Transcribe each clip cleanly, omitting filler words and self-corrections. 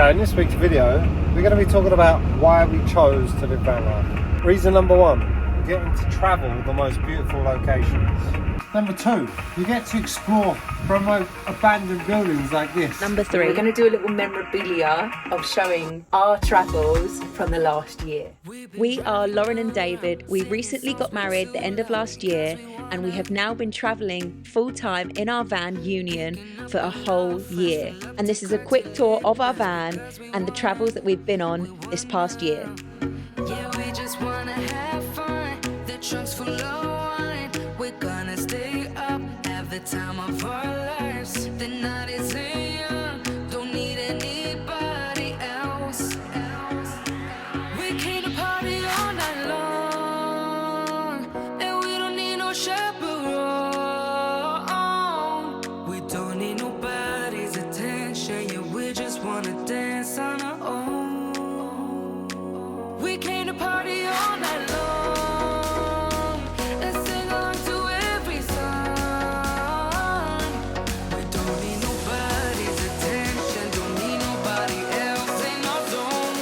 So in this week's video, we're going to be talking about why we chose to live van life. Reason number one, getting to travel the most beautiful locations. Number two, you get to explore remote abandoned buildings like this. Number three, we're going to do a little memorabilia of showing our travels from the last year. We are Lauren and David. We recently got married the end of last year and we have now been travelling full-time in our van Union for a whole year. And this is a quick tour of our van and the travels that we've been on this past year. Yeah, we just want to have fun. The trunk's full of wine. We're gonna stay up, have the time of our lives. The night is young, don't need anybody else. We came to party all night long, and we don't need no chaperone. We don't need nobody's attention, yeah, we just wanna dance on our own. We came to party all night long and sing along to every song. We don't need nobody's attention, don't need nobody else in our zone.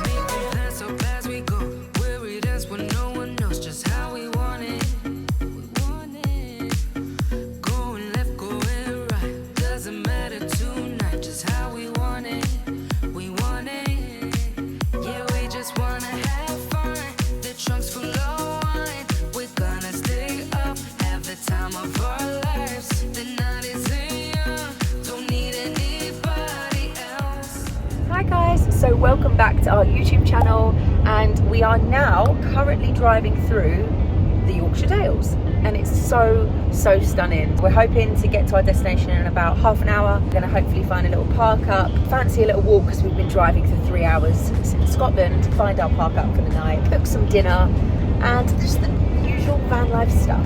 Making plans so fast we go, worried us when no one knows just how we want it. We want it. Going left, going right, doesn't matter tonight, just how we want it. We want it. Yeah, we just wanna have fun. The trunk's full of wine. We're gonna stay up, have the time of our lives. The night is young, don't need anybody else. Hi guys, so welcome back to our YouTube channel, and we are now currently driving through the Yorkshire Dales and it's so stunning. We're hoping to get to our destination in about half an hour. We're going to hopefully find a little park up, fancy a little walk because we've been driving for 3 hours in Scotland, find our park up for the night, cook some dinner and just the usual van life stuff.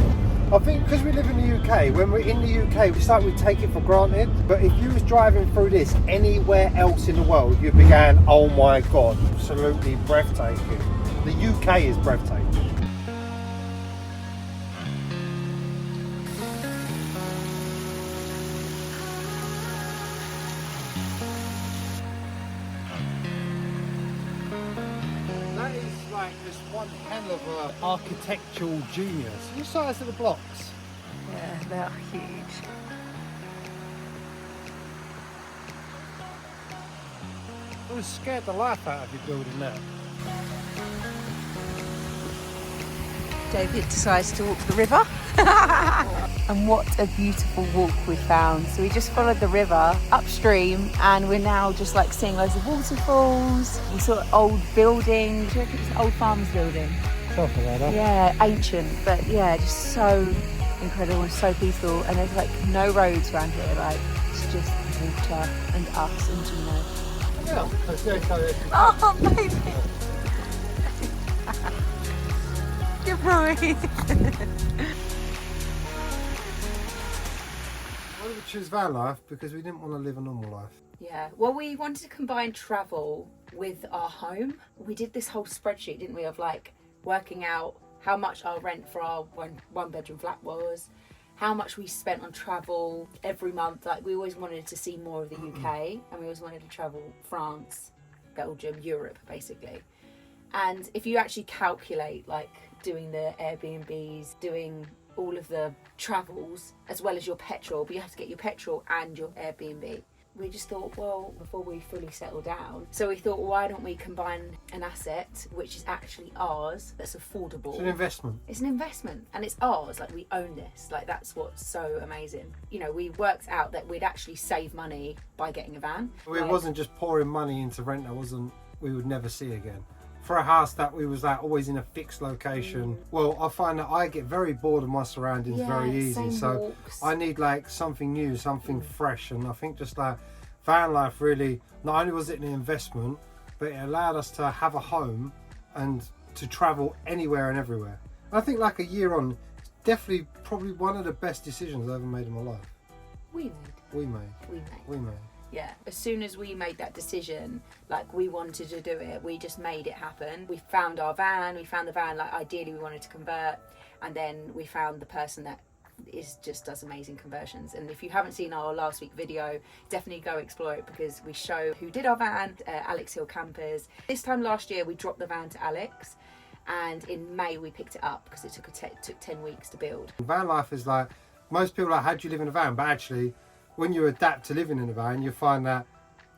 I think because we live in the UK, when we're in the UK, we take it for granted. But if you was driving through this anywhere else in the world, you'd be going, oh my God, absolutely breathtaking. The UK is breathtaking. That is like just one hell of a architectural genius. What size are the blocks? Yeah, they're huge. I was scared the life out of you building that. David decides to walk the river. And what a beautiful walk we found. So we just followed the river upstream and we're now just like seeing loads of waterfalls. We saw old buildings. Do you reckon it's an old farms building? Something like that. Yeah, ancient, but yeah, just so incredible and so peaceful. And there's like no roads around here, like it's just water and us and Gino. Yeah, that's very colour. Oh, baby. Good boy. Why did we choose van life? Because we didn't want to live a normal life. Yeah, well, we wanted to combine travel with our home. We did this whole spreadsheet, didn't we, of like working out how much our rent for our one bedroom flat was, how much we spent on travel every month. Like we always wanted to see more of the UK and we always wanted to travel France, Belgium, Europe basically. And if you actually calculate like doing the Airbnbs, doing all of the travels as well as your petrol, but you have to get your petrol and your Airbnb. We just thought, well, before we fully settle down, so we thought, why don't we combine an asset which is actually ours, that's affordable. It's an investment. It's an investment and it's ours, like we own this, like that's what's so amazing. You know, we worked out that we'd actually save money by getting a van. It wasn't just pouring money into rent that we would never see again. for a house that we was like always in a fixed location. Well, I find that I get very bored of my surroundings very easy. same So walks. I need like something new, something fresh. And I think just like van life really, not only was it an investment, but it allowed us to have a home and to travel anywhere and everywhere. And I think like a year on, it's definitely probably one of the best decisions I ever made in my life. We made. Yeah, as soon as we made that decision, like we wanted to do it, we just made it happen. We found our van, like ideally we wanted to convert, and then we found the person that just does amazing conversions. And if you haven't seen our last week video, definitely go explore it, because we show who did our van, Alex Hill Campers. This time last year we dropped the van to Alex, and in May we picked it up because it took 10 weeks to build. Van life is like, most people are like, how do you live in a van? But actually, when you adapt to living in a van, you find that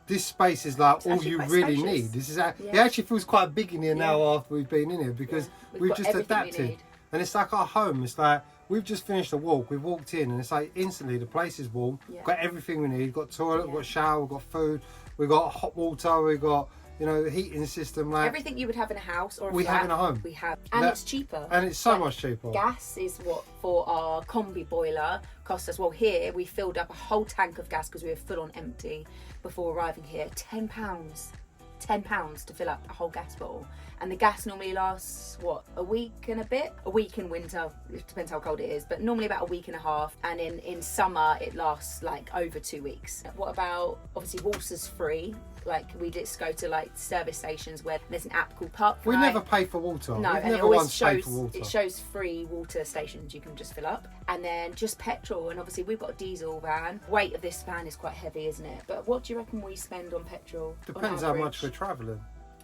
this space is like all you really need. This is it actually feels quite big in here now after we've been in here, because we've just adapted. And it's like our home. It's like we've just finished a walk. We've walked in, and it's like instantly the place is warm. We've got everything we need. We've got toilet, we've got shower, we've got food, we've got hot water, we've got, you know, the heating system. Like everything you would have in a house or a we flat, have in a home. we have, and it's cheaper. And it's so much cheaper. Gas is what, for our combi boiler, cost us, well, here we filled up a whole tank of gas because we were full on empty before arriving here. £10 to fill up a whole gas bottle. And the gas normally lasts, what, a week and a bit? A week in winter, it depends how cold it is, but normally about a week and a half. And in summer, it lasts like over 2 weeks. What about, obviously, water's free. Like, we just go to like service stations where there's an app called Park. We never pay for water. No, We've and never it always once paid shows, for water. it shows free water stations you can just fill up. And then just petrol, and obviously we've got a diesel van. Weight of this van is quite heavy, isn't it? But what do you reckon we spend on petrol? Depends on how much average? we're travelling.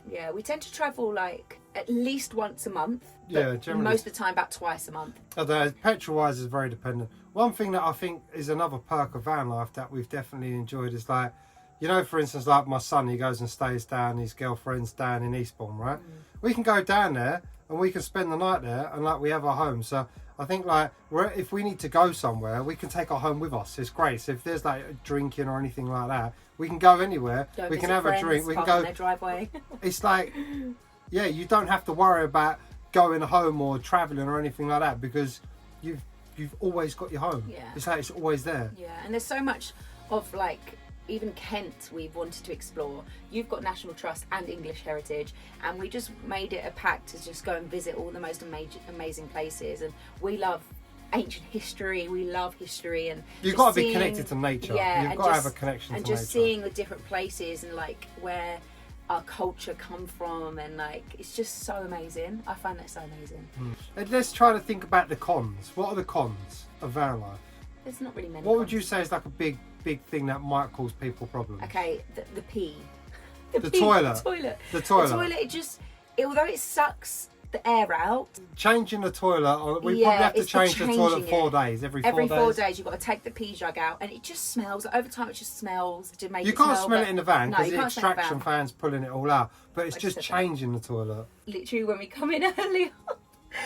Yeah, we tend to travel like at least once a month. Yeah, generally. Most of the time about twice a month. Although petrol-wise is very dependent. One thing that I think is another perk of van life that we've definitely enjoyed is like, you know, for instance, like my son, he goes and stays down, his girlfriend's down in Eastbourne, right? We can go down there and we can spend the night there, and like we have our home. So I think like if we need to go somewhere, we can take our home with us. It's great. So if there's like drinking or anything like that, we can go anywhere. We can have a drink. We can go. Their driveway. It's like, yeah, you don't have to worry about going home or travelling or anything like that, because you've always got your home. Yeah. It's like it's always there. Yeah, and there's so much of like, even Kent we've wanted to explore. You've got National Trust and English Heritage, and we just made it a pact to just go and visit all the most amazing places. And we love ancient history, we love history, and you've got to be connected to nature. You've got to have a connection to nature. And just seeing the different places and like where our culture come from, and like it's just so amazing. I find that so amazing. And let's try to think about the cons. What are the cons of van life? There's not really many. What would cons. you say is like a big thing that might cause people problems? Okay, the pee. The toilet. The toilet, it just, although it sucks the air out. Changing the toilet, we probably have to change the toilet 4 days. Every 4 days you've got to take the pee jug out, and it just smells. Over time, it just smells. To make you it can't smell, smell it in the van No, because you the can't smell it in the extraction van. fan's pulling it all out. But it's just changing the toilet. Literally, when we come in earlier,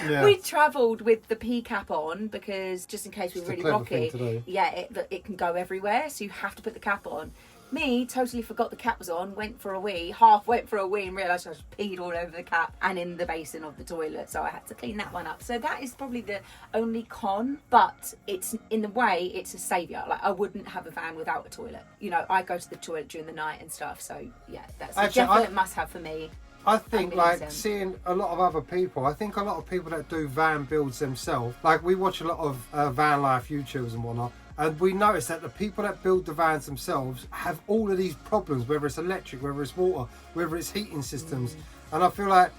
Yeah. we travelled with the pee cap on, because just in case we're really clever rocky, thing to do. yeah, it can go everywhere, so you have to put the cap on. Me, totally forgot the cap was on, went for a wee, and realised I just peed all over the cap and in the basin of the toilet, so I had to clean that one up. So that is probably the only con, but it's, in the way, it's a saviour. Like, I wouldn't have a van without a toilet. You know, I go to the toilet during the night and stuff, so yeah, that's a definite must-have for me. I think like seeing a lot of other people, I think a lot of people that do van builds themselves, like we watch a lot of van life YouTubers and whatnot, and we notice that the people that build the vans themselves have all of these problems, whether it's electric, whether it's water, whether it's heating systems. And I feel like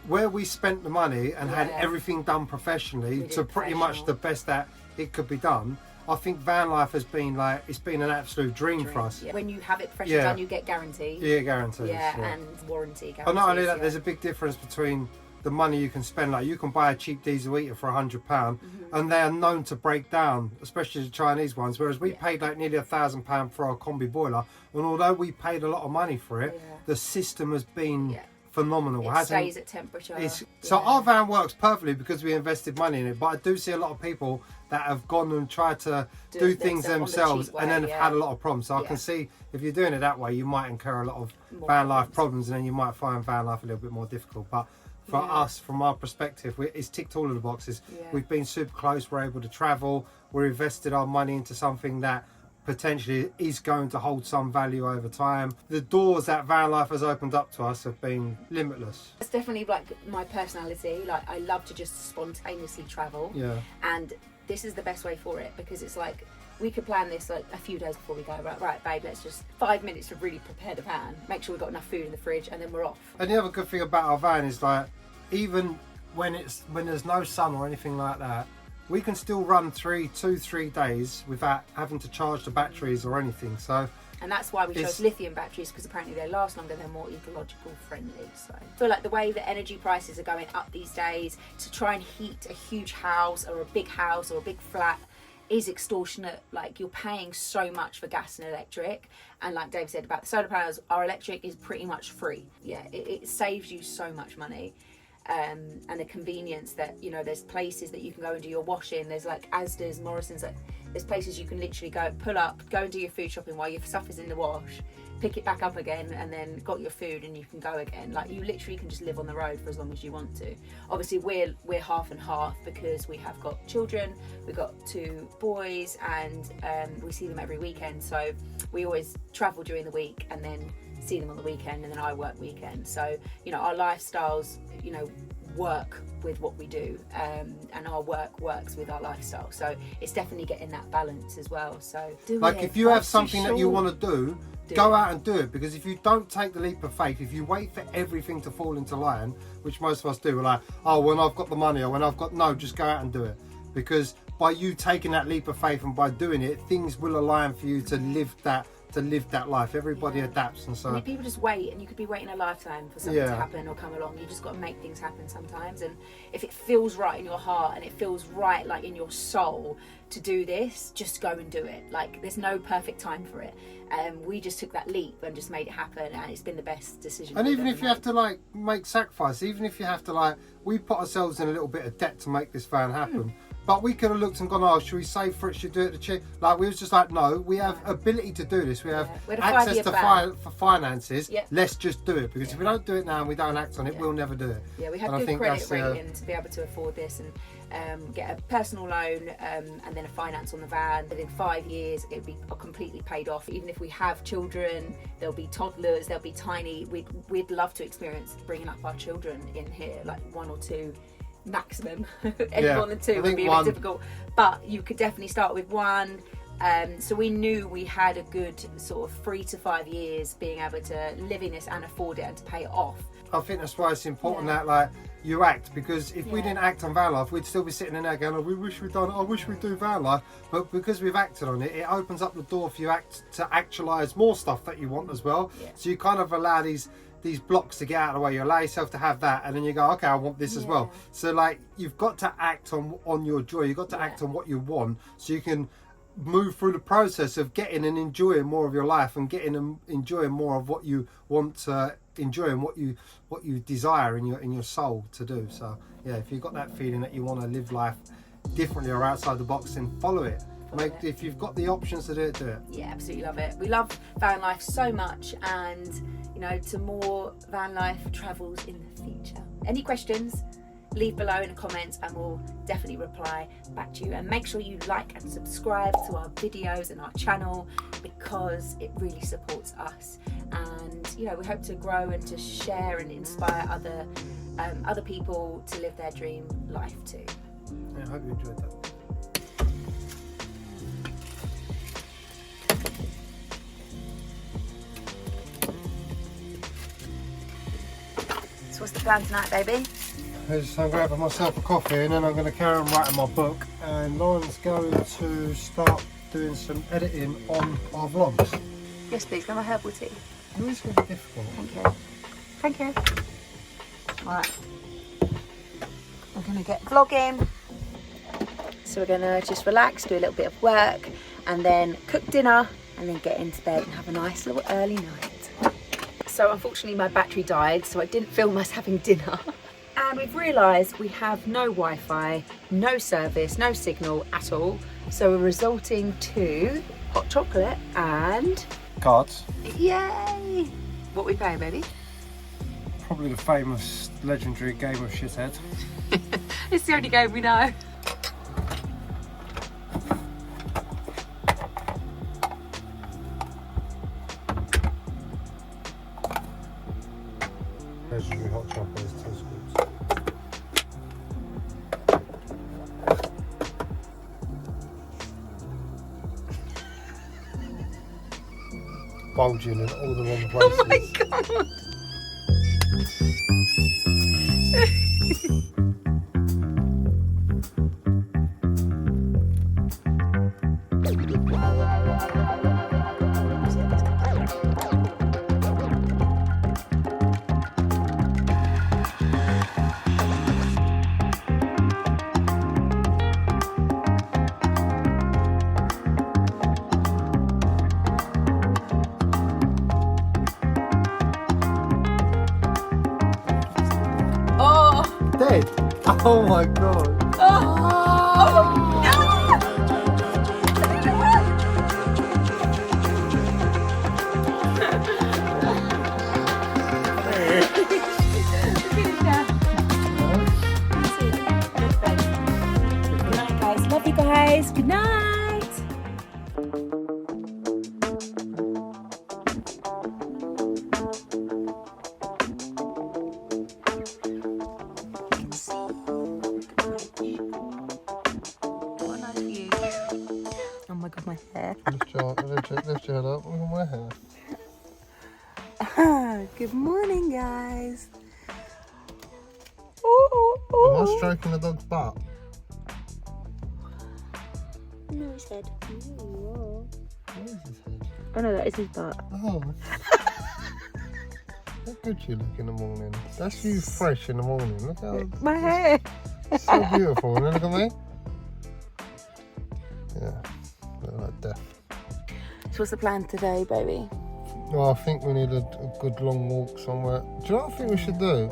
where we spent the money and had everything done professionally to pretty much the best that it could be done, I think van life has been like, it's been an absolute dream for us. Yeah. When you have it freshly done, you get guarantee. Yeah, guarantees. Yeah, and warranty guarantees. But not only that, there's a big difference between the money you can spend. Like you can buy a cheap diesel heater for £100, and they are known to break down, especially the Chinese ones. Whereas we paid like nearly £1,000 for our combi boiler, and although we paid a lot of money for it, the system has been phenomenal. It stays at temperature. So our van works perfectly because we invested money in it, but I do see a lot of people that have gone and tried to do things themselves and then have had a lot of problems. So I can see if you're doing it that way, you might incur a lot of van life problems, and then you might find van life a little bit more difficult. But for us, from our perspective, it's ticked all of the boxes. We've been super close, we're able to travel, we're invested our money into something that potentially is going to hold some value over time. The doors that van life has opened up to us have been limitless. It's definitely like my personality. Like, I love to just spontaneously travel. And this is the best way for it, because it's like we could plan this like a few days before we go. Right, babe, let's just 5 minutes to really prepare the van, make sure we've got enough food in the fridge, and then we're off. And the other good thing about our van is, like, even when there's no sun or anything like that, we can still run 3 days without having to charge the batteries or anything. And that's why we chose lithium batteries, because apparently they last longer, they're more ecological friendly. So I feel like the way that energy prices are going up these days, to try and heat a huge house or a big house or a big flat is extortionate. Like, you're paying so much for gas and electric, and like Dave said about the solar panels, our electric is pretty much free. It saves you so much money. And the convenience that, you know, there's places that you can go and do your washing. There's like Asda's, Morrison's, there's places you can literally go, pull up, go and do your food shopping while your stuff is in the wash, pick it back up again, and then got your food and you can go again. Like, you literally can just live on the road for as long as you want to. Obviously we're half and half, because we have got children, we've got 2 boys, and we see them every weekend, so we always travel during the week and then see them on the weekend, and then I work weekends. So, you know, our lifestyles, you know, work with what we do, and our work works with our lifestyle. So it's definitely getting that balance as well. So if you have something that you want to do, go out and do it. Because if you don't take the leap of faith, if you wait for everything to fall into line, which most of us do, we're like, oh, when I've got the money, or when I've got, no, just go out and do it. Because by you taking that leap of faith and by doing it, things will align for you to live that life. Everybody adapts, and so people just wait, and you could be waiting a lifetime for something to happen or come along. You just got to make things happen sometimes, and if it feels right in your heart and it feels right like in your soul to do this, just go and do it. Like, there's no perfect time for it. We just took that leap and just made it happen, and it's been the best decision. And even if you have to like make sacrifice, even if you have to, like, we put ourselves in a little bit of debt to make this van happen. But we could have looked and gone, oh, should we save for it? Should we do it to cheap? Like, we was just like, no, we have ability to do this. We have access to finances. Let's just do it. Because if we don't do it now and we don't act on it, we'll never do it. Yeah, we have good credit rating to be able to afford this, and get a personal loan, and then a finance on the van. Within 5 years, it'll be completely paid off. Even if we have children, there'll be toddlers, they'll be tiny. We'd love to experience bringing up our children in here, like 1 or 2 maximum. Any more than 2 would be a bit difficult, but you could definitely start with 1. So we knew we had a good sort of 3 to 5 years being able to live in this and afford it and to pay it off. I think that's why it's important that, like, you act, because if we didn't act on van life, we'd still be sitting in there going, oh, we wish we'd done it, I wish we'd do van life. But because we've acted on it, it opens up the door for you to actualise more stuff that you want as well. So you kind of allow these blocks to get out of the way. You allow yourself to have that, and then you go, okay, I want this as well. So, like, you've got to act on your joy. You've got to act on what you want, so you can move through the process of getting and enjoying more of your life, and getting and enjoying more of what you want to enjoy and what you desire in your soul to do. So yeah, if you've got that feeling that you want to live life differently or outside the box, then follow it. If you've got the options to do it, do it. Yeah, absolutely love it. We love van life so much, and you know, to more van life travels in the future. Any questions, leave below in the comments and we'll definitely reply back to you. And make sure you like and subscribe to our videos and our channel, because it really supports us. And you know, we hope to grow and to share and inspire other people to live their dream life too. Yeah, I hope you enjoyed that. So what's the plan tonight, baby? I'm going to have myself a coffee, and then I'm going to carry on writing my book, and Lauren's going to start doing some editing on our vlogs. Yes please, can I have herbal tea? It is going to be difficult. Thank you. Alright, we're going to get vlogging. So we're going to just relax, do a little bit of work, and then cook dinner, and then get into bed and have a nice little early night. So unfortunately my battery died, so I didn't film us having dinner. And we've realised we have no Wi-Fi, no service, no signal at all. So we're resorting to hot chocolate and... Cards. Yay! What we paying, baby? Probably the famous legendary game of shithead. It's the only game we know. Legendary hot chocolate is 2 scoops. Bulging in all the wrong places. Oh my god! Dead? Oh my god. Oh Good night, guys. Love you guys. Good night. Oh my god, my hair. Lift your head up. Look at my hair. Good morning, guys. Am I stroking the dog's butt? No, his head. Where is his head? Oh no, that is his butt. Oh. How good you look in the morning. That's you fresh in the morning. Look how My hair. so beautiful. And then look at me. Yeah, look like death. So what's the plan today, baby? Well, I think we need a good long walk somewhere. Do you know what I think we should do?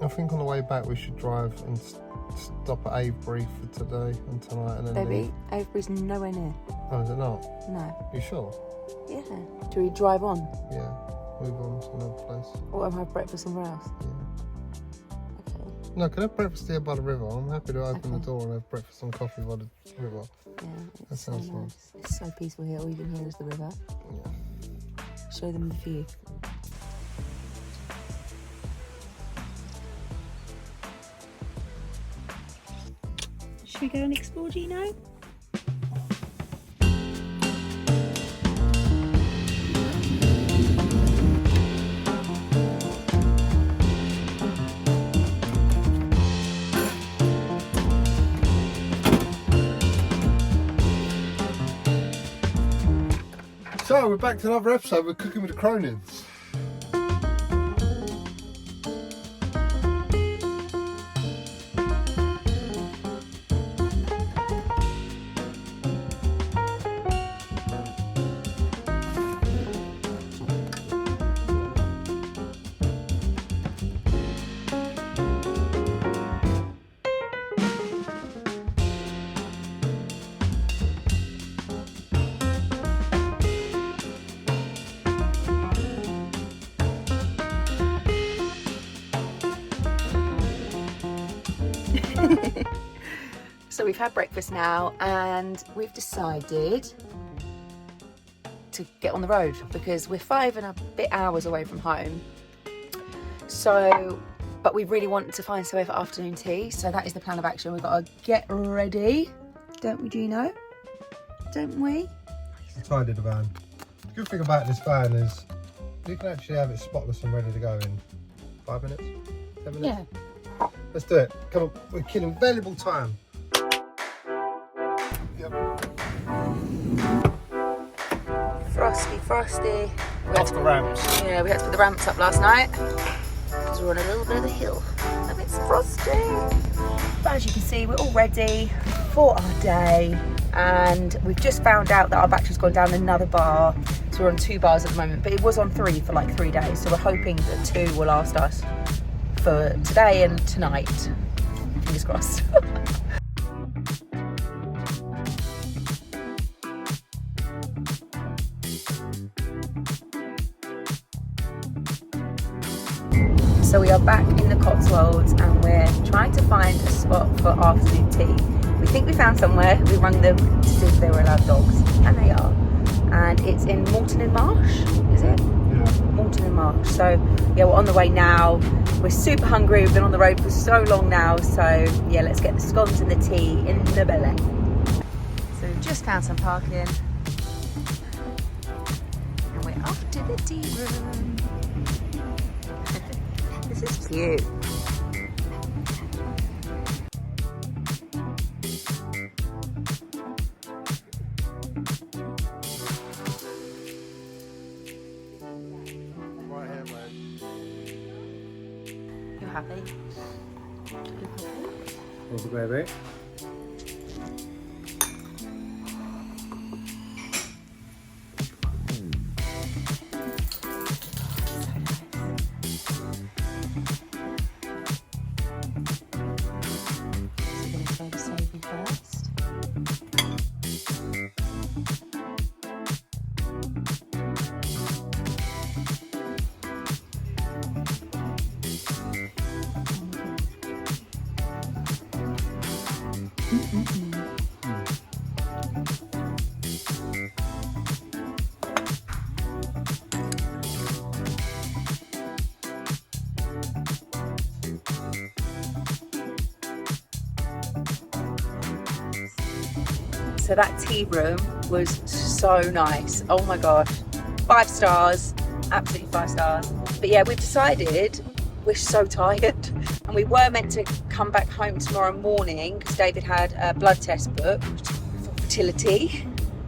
I think on the way back we should drive and stop at Avebury for today and tonight and then Baby, leave. Avebury's nowhere near. Oh, is it not? No. You sure? Yeah. Do we drive on? Yeah. Move on to another place. Or have breakfast somewhere else? Yeah. Okay. No, can I have breakfast here by the river? I'm happy to open the Okay. door and have breakfast and coffee by the river. Yeah, That it's so sounds nice. nice. It's so peaceful here. All you can hear is the river. Yeah. Show them the view. Should we go and explore, Gino? So we're back to another episode. We're cooking with the Cronins. So we've had breakfast now and we've decided to get on the road because we're 5 and a bit hours away from home. So, but we really want to find somewhere for afternoon tea. So that is the plan of action. We've got to get ready, don't we, Gino? Don't we? Tidied the van. The good thing about this van is you can actually have it spotless and ready to go in 5 minutes, 10 minutes. Yeah. Let's do it. Come on, we're killing valuable time. Yep. Frosty, frosty. Off the ramps. Yeah, we had to put the ramps up last night because we're on a little bit of a hill and it's frosty. But as you can see, we're all ready for our day and we've just found out that our battery's gone down another bar, so we're on 2 bars at the moment, but it was on 3 for like 3 days, so we're hoping that 2 will last us for today and tonight. Fingers crossed. So we are back in the Cotswolds and we're trying to find a spot for afternoon tea. We think we found somewhere. We rang them to see if they were allowed dogs, and they are. And it's in Morton and Marsh, is it? Yeah. Morton and Marsh. So yeah, we're on the way now. We're super hungry. We've been on the road for so long now. So yeah, let's get the scones and the tea in the belly. So we've just found some parking. And we're off to the tea room. This is cute. Right here, mate. You're happy? What's the baby? So that tea room was so nice. Oh my gosh, 5 stars, absolutely 5 stars. But yeah, we've decided we're so tired, and we were meant to come back home tomorrow morning because David had a blood test booked for fertility.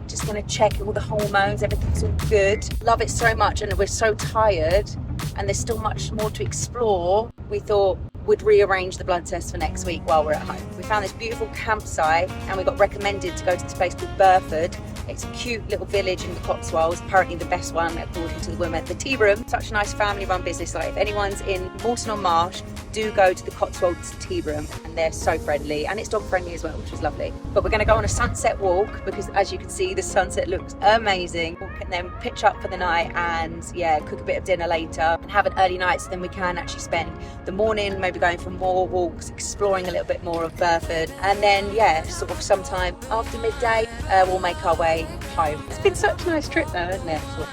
Just gonna check all the hormones, everything's all good. Love it so much, and we're so tired, and there's still much more to explore. We thought we'd rearrange the blood test for next week while we're at home. We found this beautiful campsite, and we got recommended to go to this place called Burford. It's a cute little village in the Cotswolds, apparently the best one according to the women at the tea room. Such a nice family-run business. Like if anyone's in Morton or Marsh, do go to the Cotswolds tea room, and they're so friendly, and it's dog friendly as well, which is lovely. But we're going to go on a sunset walk because, as you can see, the sunset looks amazing. We can then pitch up for the night and yeah, cook a bit of dinner later and have an early night, so then we can actually spend the morning maybe going for more walks, exploring a little bit more of Burford, and then yeah, sort of sometime after midday we'll make our way home. It's been such a nice trip though, hasn't it? So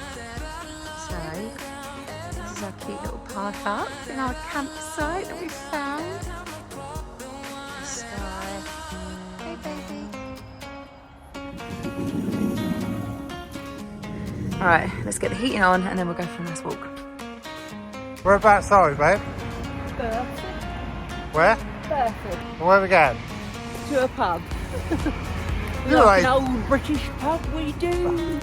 this is our cute little park up in our campsite that we found. The sky. Hey baby. Alright, let's get the heating on and then we'll go for a nice walk. Whereabouts are we, babe? Burford. Where? Burford. Where are we going? To a pub. You're Like like- an old British pub, we do.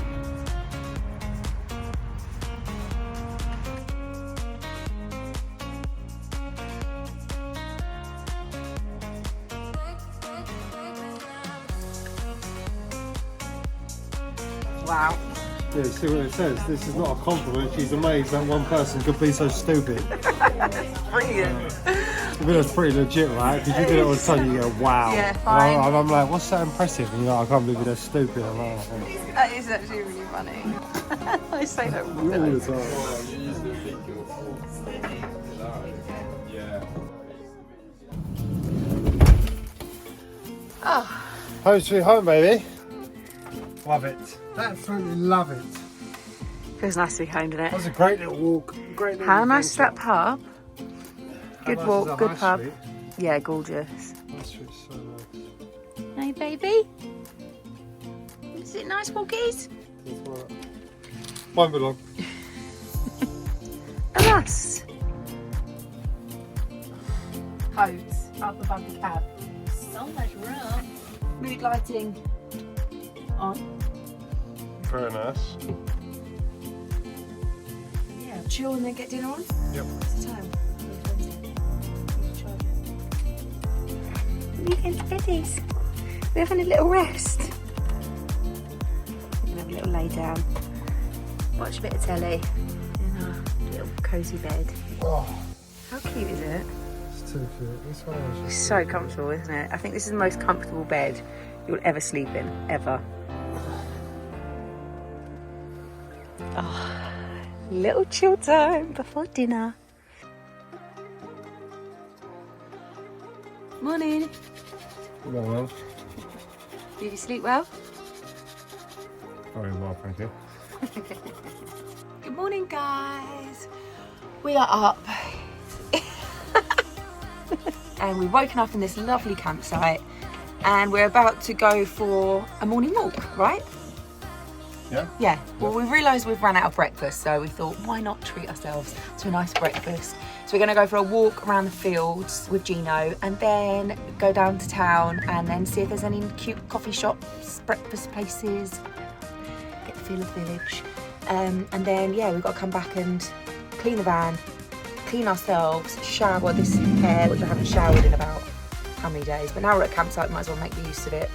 Wow. Yeah, see what it says. This is not a compliment. She's amazed that one person could be so stupid. Brilliant. I mean, that's pretty legit, right? Because you did it all the time, you go, wow. Yeah, fine. And I'm like, what's so impressive? And you're like, I can't believe they're stupid. I'm like, oh. That is actually really funny. I say that all the Really time. Oh, Home sweet home, baby. Love it. Absolutely love it. feels nice to be home, doesn't That it? was a great little walk. Great little How nice is that adventure. pub? Good How nice is walk, that good high pub. street? Yeah, gorgeous. High street's so nice. Hey, baby. Is it nice walkies? That's right. Mine belong. And us. Coats up above the cab. So much room. Mood lighting on. Very nice. Yeah, chill and then get dinner on. Yep. What's the time? Weekend beddies. We're having a little rest. lay down, watch a bit of telly in our little cosy bed. Oh, How cute is it? it's too cute. This one is It's just so comfortable, isn't it? I think this is the most comfortable bed you'll ever sleep in, ever. Oh, little chill time before dinner. Morning. well. Did you sleep well? Very well, thank you. Good morning, guys. We are up. And we've woken up in this lovely campsite and we're about to go for a morning walk, right? Yeah? Yeah. Well, we realised we've run out of breakfast, so we thought, why not treat ourselves to a nice breakfast? So we're going to go for a walk around the fields with Gino and then go down to town and then see if there's any cute coffee shops, breakfast places, get the feel of the village. And then, yeah, we've got to come back and clean the van, clean ourselves, shower this hair, which I haven't showered in about how many days. But now we're at a campsite, might as well make the use of it.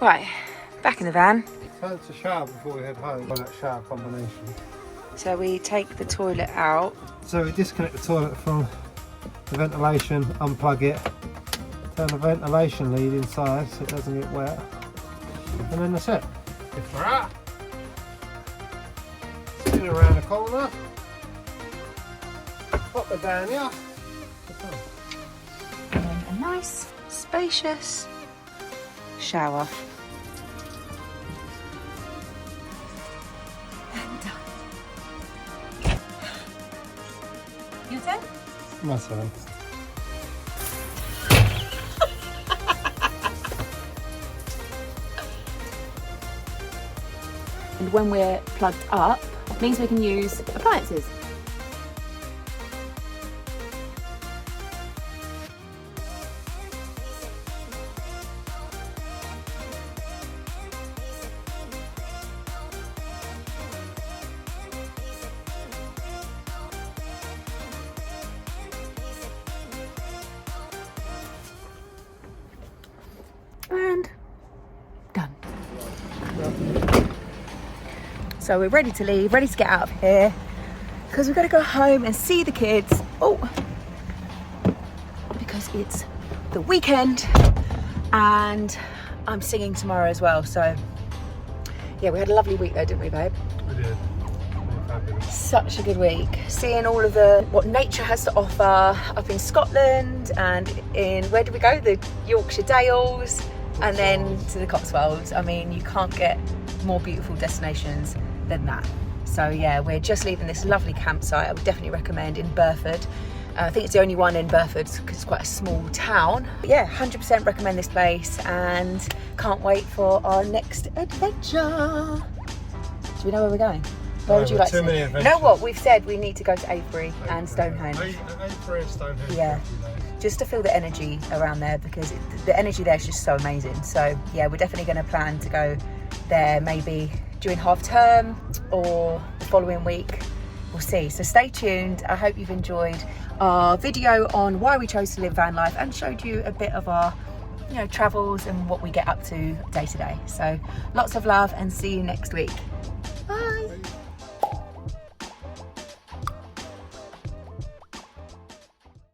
Right, back in the van. Time to shower before we head home. By that shower combination. So we take the toilet out. So we disconnect the toilet from the ventilation, unplug it, turn the ventilation lead inside so it doesn't get wet, and then that's it. If we're out, spin around the corner, pop it down here. And then a nice, spacious shower. And done. Your turn? My turn. And when we're plugged up, it means we can use appliances. And done. So we're ready to leave, ready to get out of here because we've got to go home and see the kids. Oh, because it's the weekend and I'm singing tomorrow as well. So yeah, we had a lovely week though, didn't we, babe? We did. Fabulous. Such a good week. Seeing all of what nature has to offer up in Scotland and in, where did we go? The Yorkshire Dales and then to the Cotswolds. I mean, you can't get more beautiful destinations than that. So yeah, we're just leaving this lovely campsite. I would definitely recommend in Burford. I think it's the only one in Burford because it's quite a small town. But yeah, 100% recommend this place and can't wait for our next adventure. Do we know where we're going? Where would you like to many see? adventures. You know what? We've said we need to go to Avebury and Stonehenge. Avebury and Stonehenge. Yeah. Just to feel the energy around there because the energy there is just so amazing. So yeah, we're definitely going to plan to go there maybe during half term or the following week. We'll see. So stay tuned. I hope you've enjoyed our video on why we chose to live van life and showed you a bit of our, travels and what we get up to day to day. So lots of love and see you next week.